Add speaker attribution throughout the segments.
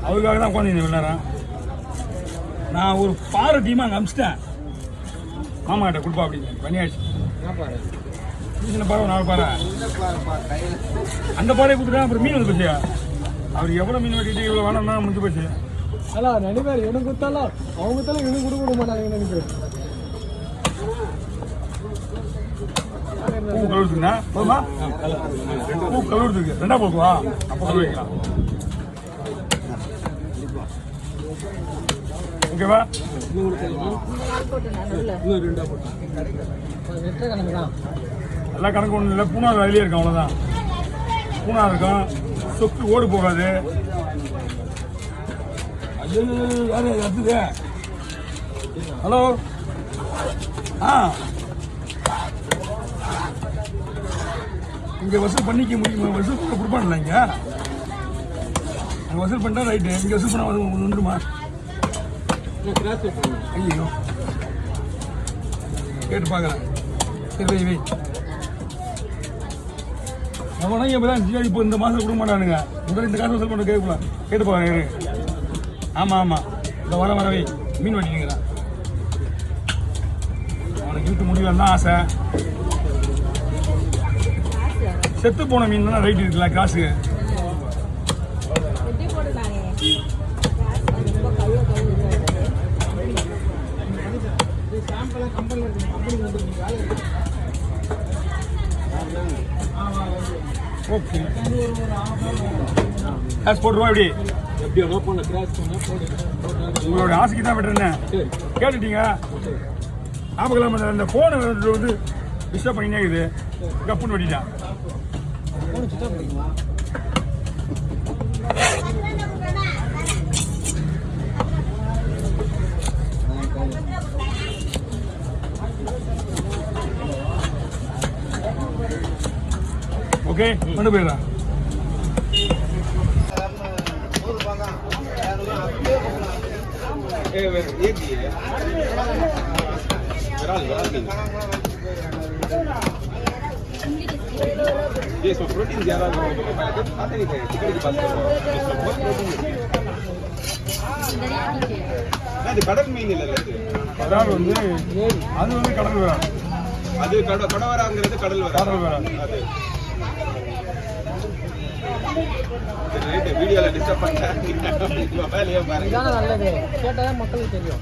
Speaker 1: அவருக்காக தான் உட்காந்து விளையாடுறேன். நான் ஒரு பாறை டீமாக அங்கே அமிச்சிட்டேன். மாமா கிட்ட கொடுப்பா அப்படின்னு பண்ணியாச்சு. சின்ன பாறை 4 பாறை அந்த பாறையை கொடுத்துட்டா அப்புறம் மீன் வந்து போச்சு. அவர் எவ்வளோ மீன் வெட்டிட்டு இவ்வளோ வேணும்னா முடிஞ்சு போச்சு.
Speaker 2: அல்ல ரெண்டு பேர் இவனுக்கு கொடுத்தாலும் அவங்க கொடுத்தாலும் இவனுக்கு கொடுக்க மாட்டாங்க. நினைக்கிறேன்
Speaker 1: பூ கழுவுறதுக்குண்ணா போதுமா? பூ கழுவுறதுக்கு 2 போக்குவா? அப்போ கழுவி வைக்கலாம். ஓகேவா? எல்லா கணக்கு ஒன்றும் இல்லை. பூனார் அதிலே இருக்கும், அவ்வளோதான். பூனா இருக்கும், சொக்கு ஓடு போகாது. அது யாரு அடுத்தது? ஹலோ. இங்கே வசூல் பண்ணிக்க முடியுமா? வசூல் பண்ண கொடுப்பான்ல இங்கே. அங்கே வசூல் பண்ணிட்டா ரைட்டு. இங்கே வசூல் பண்ண வந்துடுமா? ஐயோ கேட்டு பார்க்குறேன். சரி வை. அவனா இப்போதான் இப்போ இந்த மாதம் கொடுக்க மாட்டானுங்க. முதல்ல இந்த காசு வசூல் பண்ண கேட்கலாம். கேட்டு பாருங்க. ஆமாம் இந்த வரவை மீன் வெட்டிங்கிறான். அவனுக்கு இழுத்து முடியலாம் தான் ஆசை. செத்து போன மீன் தானே ரைட் இருக்குல்ல காசு. ஓகே காசு போட்டுருவோம். எப்படி உங்களோட ஆசைக்கு தான் விட்டுருந்தேன். கேட்டுட்டீங்க. ஆமாம் அந்த ஃபோனை வந்து டிஸ்டர்ப் பண்ணினே இருக்குது. கப்புன்னு வெட்டிட்டான். ஓகே கொண்டு போயிடுறான்.
Speaker 3: ये इसमें प्रोटीन ज़्यादा है, खाते नहीं थे चिकन की बात कर रहा हूँ. इसमें बहुत प्रोटीन है. नहीं கடல் மீன் இல்ல இது.
Speaker 1: அதாவது வந்து அது வந்து கடல் வேற.
Speaker 3: அது கடவராங்கிறது கடல் வேற. கடல் வேற. அது ரேட் வீடியோல டிஸ்டர்ப் பண்ணிட்டாங்க. வேலைய பாருங்க.
Speaker 2: இதான நல்லது. கேட்டா மக்களுக்கு தெரியும்.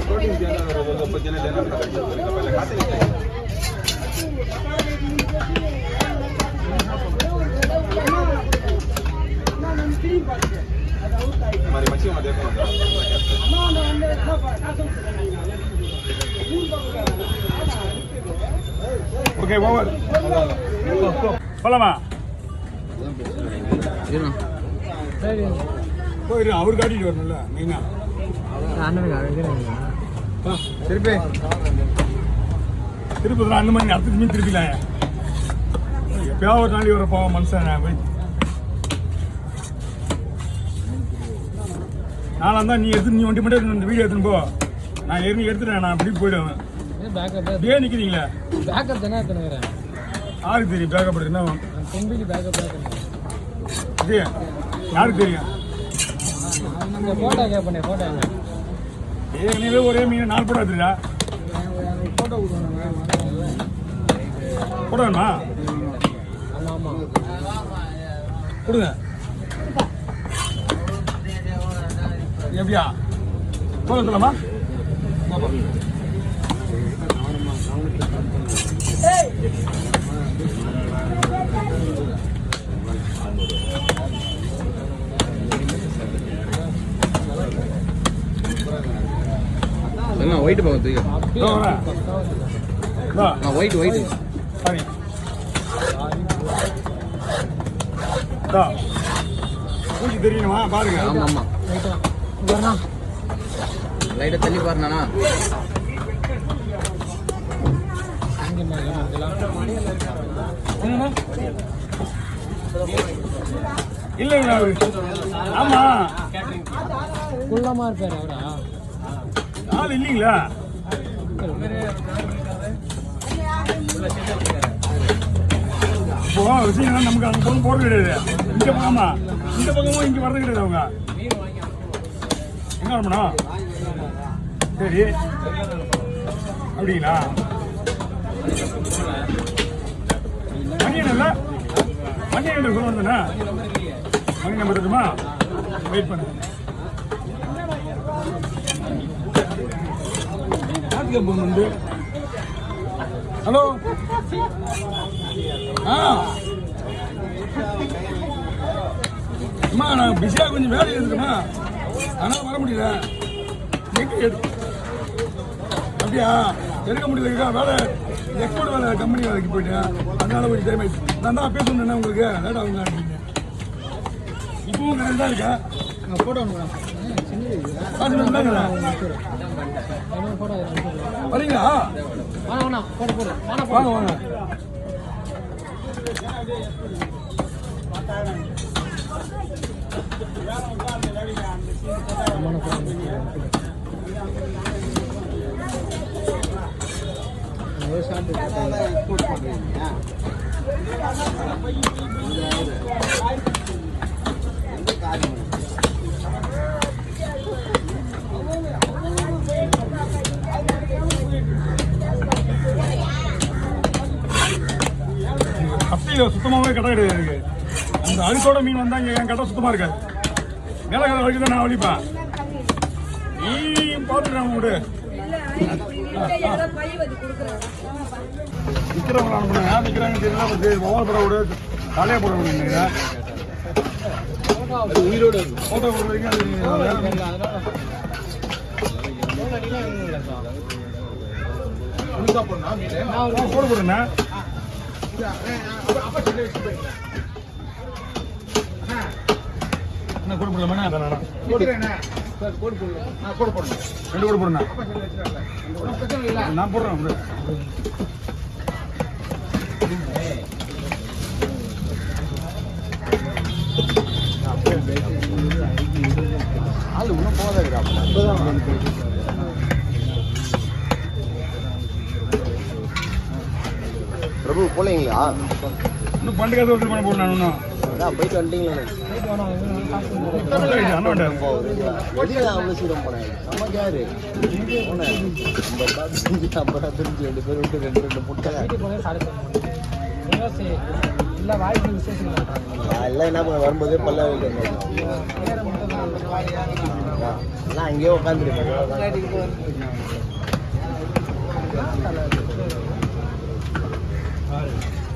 Speaker 3: प्रोटीन ज़्यादा है, वो बचने लेना पड़ता है. पहले खाते नहीं थे. हमारी मच्छी में देखो.
Speaker 1: Okay over. போலாமா?
Speaker 2: சரி
Speaker 1: போயிரு. அவர் காட்டிட்டு வரணும்ல மெயினா. திருப்பி அந்த மாதிரி அடுத்த மீன் திருப்பிலாம் எப்பயாவது ஒரு நாளைக்கு வர போவோம் மனுஷன். நாளாக இருந்தால் நீ வண்டி மட்டும் இந்த வீடியோ எடுத்துன்னு போ. நான் ஏற்கனவே எடுத்துட்டேன். நான் அப்படி போயிடுவேன். அப்படியே நிற்கிறீங்களே
Speaker 2: பேக்கப் தானே எடுத்துனுங்கிறேன்.
Speaker 1: யாருக்கு தெரியும் பேக்கப் எடுத்து என்ன
Speaker 2: தம்பிக்கு பேக்கப்
Speaker 1: இது யாருக்கு தெரியும்?
Speaker 2: ஃபோட்டோ கேட்பேன். ஃபோட்டோ
Speaker 1: ஏற்கனவே ஒரே மீன் 4 போட்டோ எடுத்துடா.
Speaker 2: ஃபோட்டோ கொடுக்கணும்.
Speaker 1: போட்டோ வேணுமா?
Speaker 2: ஆமாம்
Speaker 1: கொடுங்க. எப்படியா போக சொல்லலாமா?
Speaker 4: என்ன ஒயிட் பாக்க தெரியும். ஒயிட் ஒயிட்
Speaker 1: சரி பூச்சி தெரியணுமா பாருங்க.
Speaker 4: ஆமா ஆமா லைட்டா தள்ளி பாருண்ணா.
Speaker 1: இல்லைங்களா அவரு? ஆமா,
Speaker 2: குள்ளமா இருப்பாரு அவரா?
Speaker 1: ஆள் இல்லைங்களா? இப்போ விஷயம் நமக்கு அந்த பொண்ணு போறது கிடையாது. இந்த பக்கமா இந்த பக்கமும் இங்க வர்றது கிடையாது. அவங்க எங்க வரணும்? சரி, அப்படிங்களா? மணியன் இல்ல, மணியன் சொல்ல வந்தேன்னா மணி நம்பர் இருக்குமா? வெயிட் பண்ணு. வந்து ஹலோ, அம்மா நான் பிஸியாக கொஞ்சம் வேலை இருக்குமா, அதனால் வர முடியல. அப்படியா? எடுக்க முடியல, வேலை எக்ஸ்போர்ட் வேலை கம்பெனி வேலைக்கு போயிட்டேன். அதனால கொஞ்சம் டைம் ஆயிடுச்சு. நான் தான் பேசணுன்னே உங்களுக்கு லேட் ஆகுங்க அப்படிங்க. இப்பவும் கரெக்டாக தான் இருக்கேன்.
Speaker 2: போட்டோ
Speaker 1: வரீங்களா?
Speaker 2: வாங்க போடு
Speaker 1: வாங்க வாங்க. கப்பையில் சுத்தமாகவே கடை கிடையாது இருக்கு. அந்த அழுத்தோட மீன் வந்தா இங்கே என் கடை சுத்தமாக இருக்காது. மேலே கடை வரைக்கும் தான் நான் வலிப்பேன். நீ பார்த்துட்டு விடு. விற்கிறவங்க அனுப்புனேன். யார் விற்கிறாங்க தெரியல. மொபைல் போட விடு, தலையை போட விடுங்க.
Speaker 2: உயிரோடு
Speaker 1: ஃபோட்டோ போடுற வரைக்கும் அது போட போடுங்க. என்ன கூட போடலாமா? ரெண்டு கூட போடுங்க. நான் போடுறேன்.
Speaker 3: ஆள் இன்னும் போதாதுடா. பிரபு போலீங்களா?
Speaker 1: இன்னும் பண்டிகை ஒருத்தர் பண்ண போடுறேன். இன்னும்
Speaker 3: அதான் போயிட்டு வந்துட்டீங்களே. வெளியில அவ்வளோ சீரம் போனேன். நமக்கு யாரு போனேன்? 50 ரெண்டு பேர் விட்டு ரெண்டு முட்டை
Speaker 2: இல்லை வாய்ப்பு விசேஷம்
Speaker 3: எல்லாம் என்ன பண்ண வரும்போதே பல்ல எல்லாம் அங்கேயே உட்காந்துருக்கேன்.